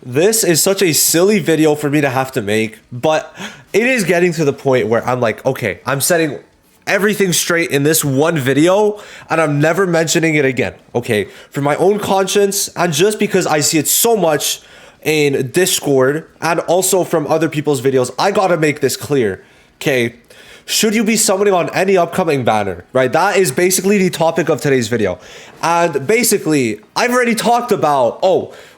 This is such a silly video for me to have to make, but it is getting to the point where I'm like, okay, I'm setting everything straight in this one video and I'm never mentioning it again, okay? For my own conscience and just because I see it so much in Discord and also from other people's videos, I gotta make this clear, okay? Should you be summoning on any upcoming banner, right? That is basically the topic of today's video. And basically, I've already talked about,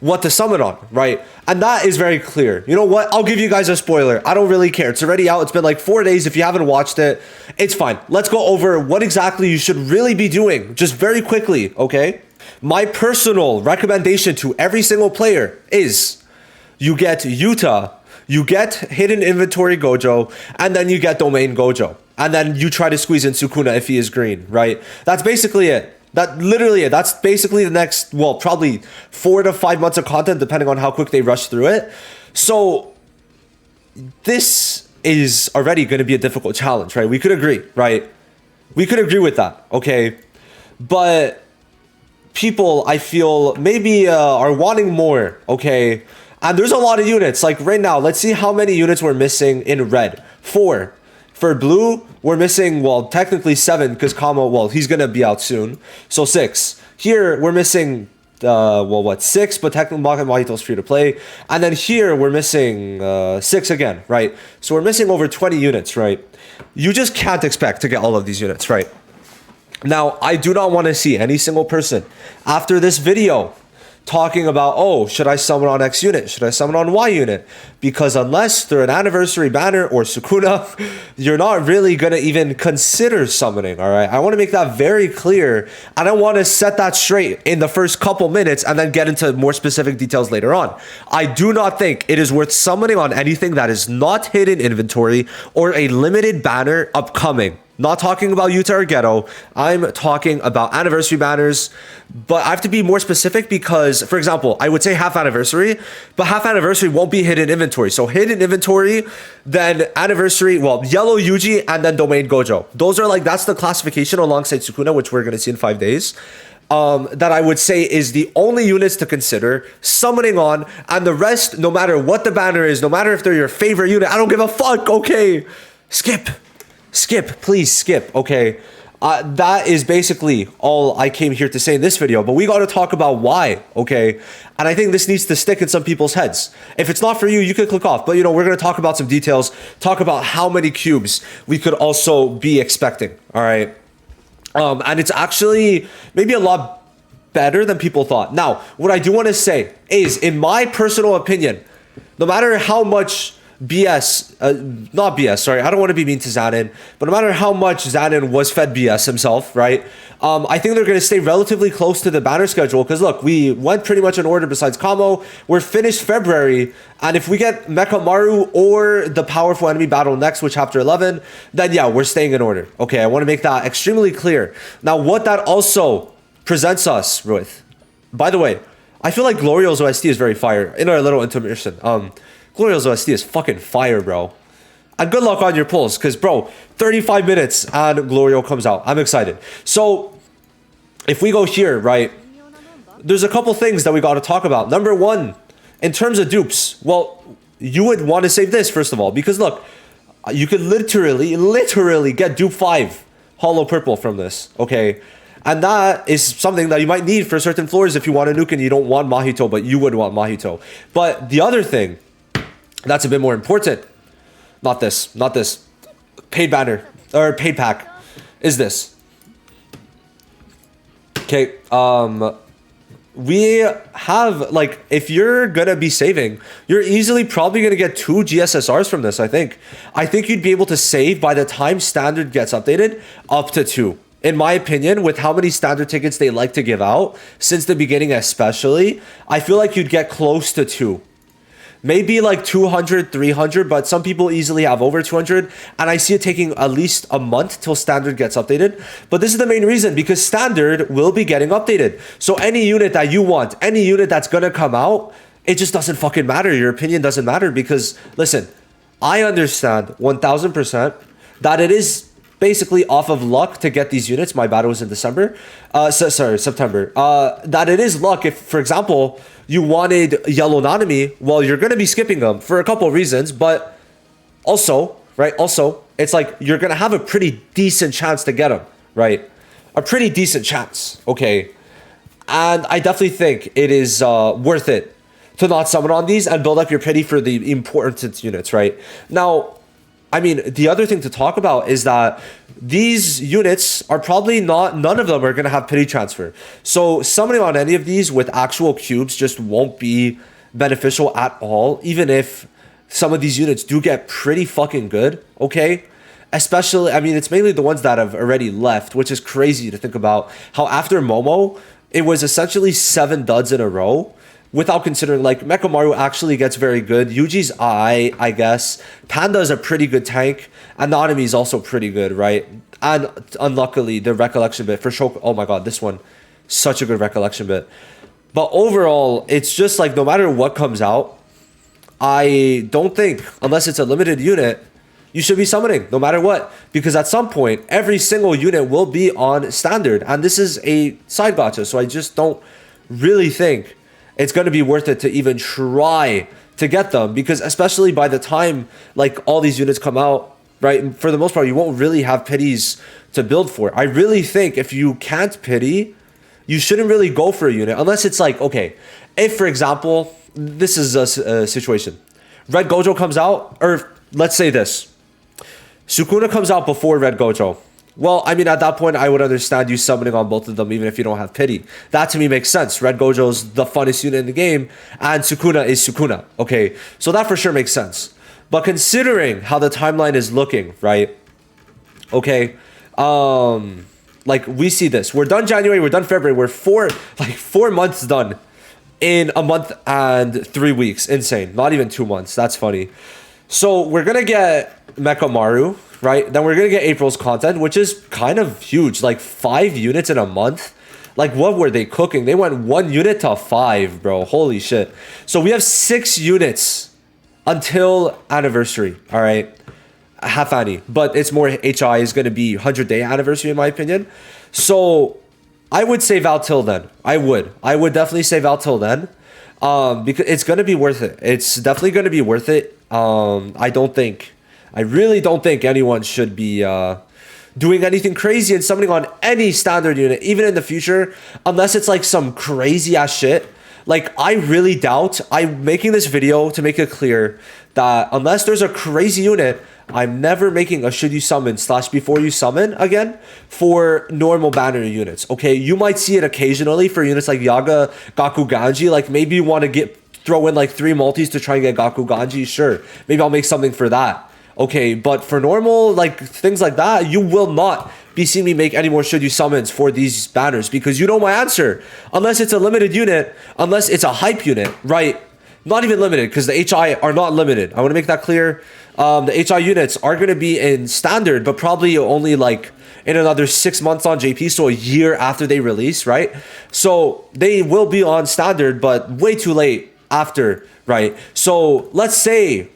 what to summon on, right? And that is very clear. You know what? I'll give you guys a spoiler. I don't really care. It's already out. It's been like 4 days. If you haven't watched it, it's fine. Let's go over what exactly you should really be doing, just very quickly, okay? My personal recommendation to every single player is you get Yuta, you get Hidden Inventory Gojo, and then you get Domain Gojo. And then you try to squeeze in Sukuna if he is green, right? That's basically it. That's basically the next, well, probably 4 to 5 months of content, depending on how quick they rush through it. So this is already going to be a difficult challenge, right? We could agree, right? We could agree with that, okay? But people, I feel, maybe are wanting more, okay? And there's a lot of units. Like right now, let's see how many units we're missing in red. 4. For blue, we're missing, well, technically 7 because Kamo, well, he's going to be out soon. So 6. Here, we're missing, 6, but technically Mahito's free to play. And then here, we're missing 6 again, right? So we're missing over 20 units, right? You just can't expect to get all of these units, right? Now, I do not want to see any single person after this video talking about, should I summon on X unit? Should I summon on Y unit? Because unless they're an anniversary banner or Sukuna, you're not really going to even consider summoning, all right? I want to make that very clear, and I want to set that straight in the first couple minutes and then get into more specific details later on. I do not think it is worth summoning on anything that is not hidden inventory or a limited banner upcoming. Not talking about Yuta or Ghetto. I'm talking about anniversary banners, but I have to be more specific because, for example, I would say half anniversary, but half anniversary won't be hidden inventory. So hidden inventory, then anniversary, well, yellow Yuji, and then domain Gojo. Those are like, that's the classification alongside Sukuna, which we're going to see in 5 days. That I would say is the only units to consider summoning on, and the rest, no matter what the banner is, no matter if they're your favorite unit, I don't give a fuck, okay? Skip, please skip, okay? That is basically all I came here to say in this video, but we got to talk about why, okay? And I think this needs to stick in some people's heads. If it's not for you, you can click off, but we're going to talk about some details, talk about how many cubes we could also be expecting, all right? And it's actually maybe a lot better than people thought. Now, what I do want to say is, in my personal opinion, no matter how much not BS, sorry, I don't want to be mean to Zanin, but no matter how much Zanin was fed BS himself, right? I think they're going to stay relatively close to the banner schedule because look, we went pretty much in order besides Kamo. We're finished February, and if we get Mecha Maru or the powerful enemy battle next with chapter 11, then yeah, we're staying in order. Okay, I want to make that extremely clear. Now, what that also presents us with, by the way, I feel like Glorio's OST is very fire in our little intermission. Glorio's OST is fucking fire, bro. And good luck on your pulls, because, bro, 35 minutes and Glorio comes out. I'm excited. So, if we go here, right, there's a couple things that we got to talk about. Number one, in terms of dupes, well, you would want to save this, first of all, because, look, you could literally get dupe 5 Hollow Purple from this, okay? And that is something that you might need for certain floors if you want to nuke and you don't want Mahito, but you would want Mahito. But the other thing that's a bit more important, not this, paid banner, or paid pack, is okay, we have, like, if you're gonna be saving, you're easily probably gonna get 2 GSSRs from this, I think. I think you'd be able to save by the time standard gets updated, up to 2. In my opinion, with how many standard tickets they like to give out, since the beginning especially, I feel like you'd get close to 2. Maybe like 200, 300, but some people easily have over 200. And I see it taking at least a month till standard gets updated. But this is the main reason, because standard will be getting updated. So any unit that you want, any unit that's going to come out, it just doesn't fucking matter. Your opinion doesn't matter because, listen, I understand 1000% that it is basically off of luck to get these units. My bad, it was in December. Sorry, September. That it is luck. If, for example, you wanted yellow Nanami, well, you're going to be skipping them for a couple of reasons, but also, right? Also, it's like you're going to have a pretty decent chance to get them, right? A pretty decent chance, okay? And I definitely think it is worth it to not summon on these and build up your pity for the important units, right? Now, I mean, the other thing to talk about is that these units are probably not, none of them are going to have pity transfer. So summoning on any of these with actual cubes just won't be beneficial at all, even if some of these units do get pretty fucking good, okay? Especially, I mean, it's mainly the ones that have already left, which is crazy to think about. How after Momo, it was essentially 7 duds in a row, without considering, like, Mechamaru actually gets very good. Yuji's I guess. Panda is a pretty good tank. And Nanami is also pretty good, right? And unluckily, the recollection bit for Shoko. Oh my god, this one. Such a good recollection bit. But overall, it's just like, no matter what comes out, I don't think, unless it's a limited unit, you should be summoning, no matter what. Because at some point, every single unit will be on standard. And this is a side gacha, so I just don't really think it's going to be worth it to even try to get them, because especially by the time like all these units come out, right, for the most part, you won't really have pities to build for. I really think if you can't pity, you shouldn't really go for a unit unless it's like, okay, if for example, this is a situation, Red Gojo comes out, or let's say this, Sukuna comes out before Red Gojo. Well, I mean, at that point, I would understand you summoning on both of them, even if you don't have pity. That to me makes sense. Red Gojo's the funnest unit in the game, and Sukuna is Sukuna. Okay, so that for sure makes sense. But considering how the timeline is looking, right? Okay, like we see this. We're done January, we're done February, we're 4 months done in a month and 3 weeks. Insane. Not even 2 months. That's funny. So we're gonna get Mechamaru, right? Then we're gonna get April's content, which is kind of huge, like 5 units in a month. Like, what were they cooking? They went 1 unit to 5, bro. Holy shit. So we have 6 units until anniversary, all right? Half Annie, but it's more HI is gonna be 100-day anniversary in my opinion. So I would save out till then. I would definitely save out till then. Because it's gonna be worth it. It's definitely gonna be worth it. I really don't think anyone should be doing anything crazy and summoning on any standard unit, even in the future, unless it's like some crazy ass shit. Like, I really doubt, I'm making this video to make it clear that unless there's a crazy unit, I'm never making a should you summon / before you summon again for normal banner units. Okay, you might see it occasionally for units like Yaga, Gaku, Ganji. Like, maybe you want to throw in like 3 multis to try and get Gaku, Ganji. Sure, maybe I'll make something for that. Okay, but for normal like things like that, you will not be seeing me make any more should you summons for these banners, because you know my answer. Unless it's a limited unit, unless it's a hype unit, right? Not even limited, because the HI are not limited. I want to make that clear. The HI units are going to be in standard, but probably only like in another 6 months on JP, so a year after they release, right? So they will be on standard, but way too late after, right? So let's say,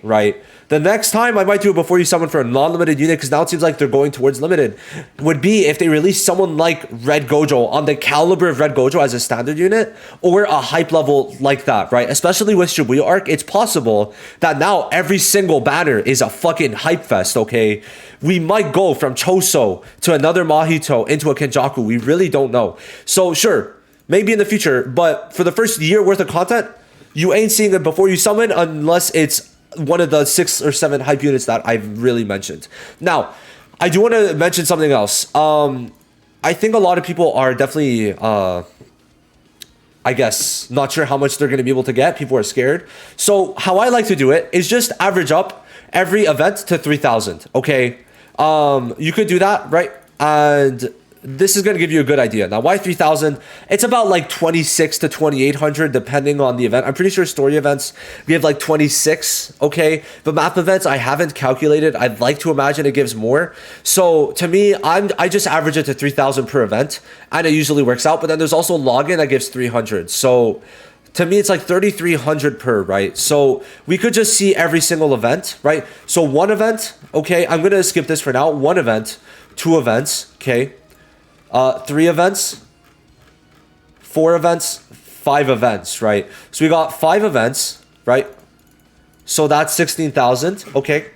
right? The next time I might do it before you summon for a non-limited unit, because now it seems like they're going towards limited, would be if they release someone like Red Gojo on the caliber of Red Gojo as a standard unit, or a hype level like that, right? Especially with Shibuya Arc, it's possible that now every single banner is a fucking hype fest, okay? We might go from Choso to another Mahito into a Kenjaku. We really don't know. So sure, maybe in the future, but for the first year worth of content, you ain't seeing it before you summon unless it's one of the 6 or 7 hype units that I've really mentioned. Now, I do want to mention something else. I think a lot of people are definitely, I guess, not sure how much they're going to be able to get. People are scared. So how I like to do it is just average up every event to 3,000. Okay, you could do that, right? And this is going to give you a good idea. Now, why 3,000? It's about like 26 to 2,800 depending on the event. I'm pretty sure story events give like 26, okay? But map events, I haven't calculated. I'd like to imagine it gives more. So to me, I just average it to 3,000 per event, and it usually works out. But then there's also login that gives 300. So To me, it's like 3,300 per, right? So we could just see every single event, right? So one event, okay, I'm going to skip this for now. One event, two events, okay, three events, four events, five events, right? So we got five events, right? So that's 16,000, okay.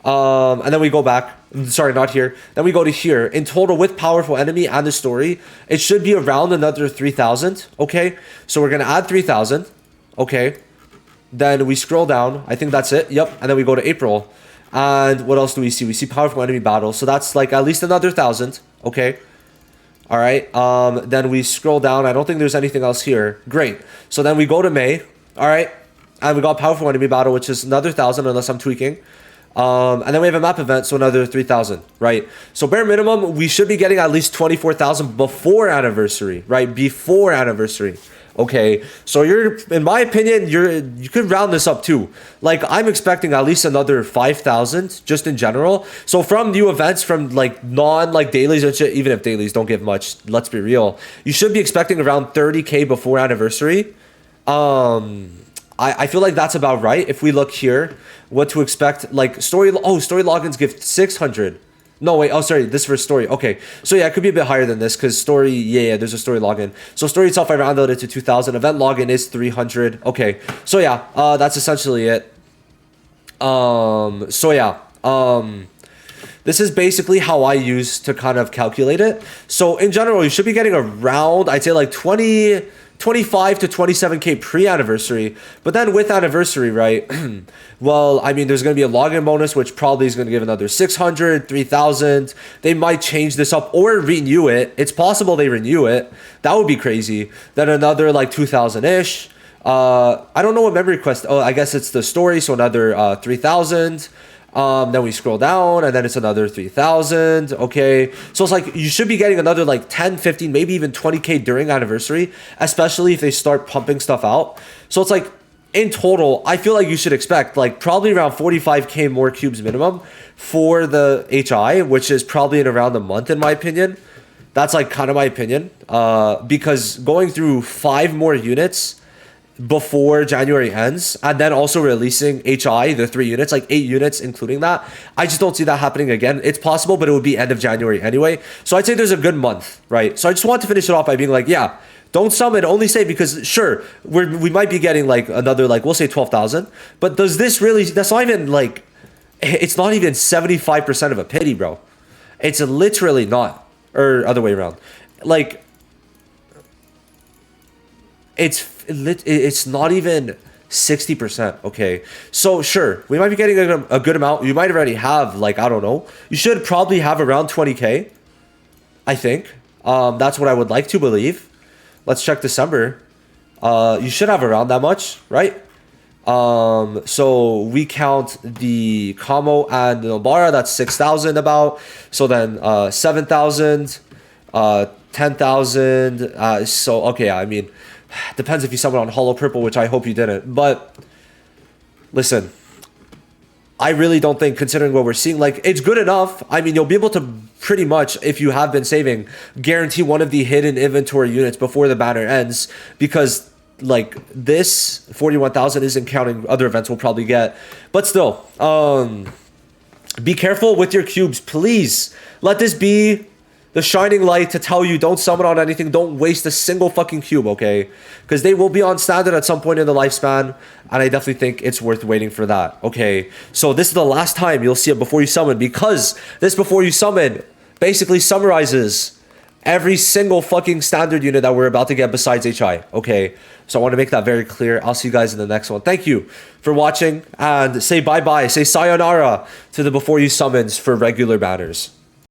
And then we go back. Sorry, not here. Then we go to here. In total, with powerful enemy and the story, it should be around another 3,000. Okay, so we're gonna add 3,000. Okay, then we scroll down. I think that's it. Yep. And then we go to April. And what else do we see? We see powerful enemy battle. So that's like at least another 1,000. Okay. All right. Then we scroll down. I don't think there's anything else here. Great. So then we go to May. All right. And we got powerful enemy battle, which is another 1,000 unless I'm tweaking. And then we have a map event, so another 3,000, right? So bare minimum, we should be getting at least 24,000 before anniversary, right? Before anniversary. Okay, so in my opinion, you could round this up too. Like I'm expecting at least another 5,000 just in general. So from new events, from like non dailies and shit, even if dailies don't give much, let's be real, you should be expecting around 30K before anniversary. I feel like that's about right. If we look here, what to expect, like story logins give 600. No, wait, oh, sorry, this for story. Okay, so yeah, it could be a bit higher than this because story, yeah, there's a story login. So story itself, I rounded it to 2,000. Event login is 300. Okay, so yeah, that's essentially it. So yeah, this is basically how I use to kind of calculate it. So in general, you should be getting around, I'd say like 25 to 27K pre-anniversary, but then with anniversary, right? Well, I mean, there's going to be a login bonus, which probably is going to give another 600, 3,000. They might change this up or renew it. It's possible they renew it. That would be crazy. Then another like 2,000-ish. I don't know what memory quest. Oh, I guess it's the story. So another 3,000. Then we scroll down and then it's another 3,000. Okay. So it's like you should be getting another like 10, 15, maybe even 20K during anniversary, especially if they start pumping stuff out. So it's like in total, I feel like you should expect like probably around 45K more cubes minimum for the HI, which is probably in around a month, in my opinion. That's like kind of my opinion. Because going through 5 more units before January ends, and then also releasing HI, the 3 units, like 8 units, including that. I just don't see that happening again. It's possible, but it would be end of January anyway. So I'd say there's a good month, right? So I just want to finish it off by being like, yeah, don't summon, only say, because sure, we might be getting like another, like we'll say 12,000, but does this really, that's not even like, it's not even 75% of a pity, bro. It's literally not, or other way around. Like, it's not even 60%. Okay, so sure, we might be getting a good amount. You might already have like, I don't know, you should probably have around 20K, I think. That's what I would like to believe. Let's check December. You should have around that much, right? So we count the Kamo and the Nobara, that's 6,000 about. So then 7,000, 10,000. So okay, I mean, depends if you summon on Hollow Purple, which I hope you didn't. But listen, I really don't think, considering what we're seeing, like it's good enough. I mean, you'll be able to pretty much, if you have been saving, guarantee one of the hidden inventory units before the banner ends, because like this 41,000 isn't counting other events we'll probably get. But still, be careful with your cubes, please. Let this be the shining light to tell you don't summon on anything. Don't waste a single fucking cube, okay? Because they will be on standard at some point in the lifespan, and I definitely think it's worth waiting for that, okay? So this is the last time you'll see it before you summon, because this before you summon basically summarizes every single fucking standard unit that we're about to get besides HI, okay? So I want to make that very clear. I'll see you guys in the next one. Thank you for watching, and say bye-bye, say sayonara to the before you summons for regular banners.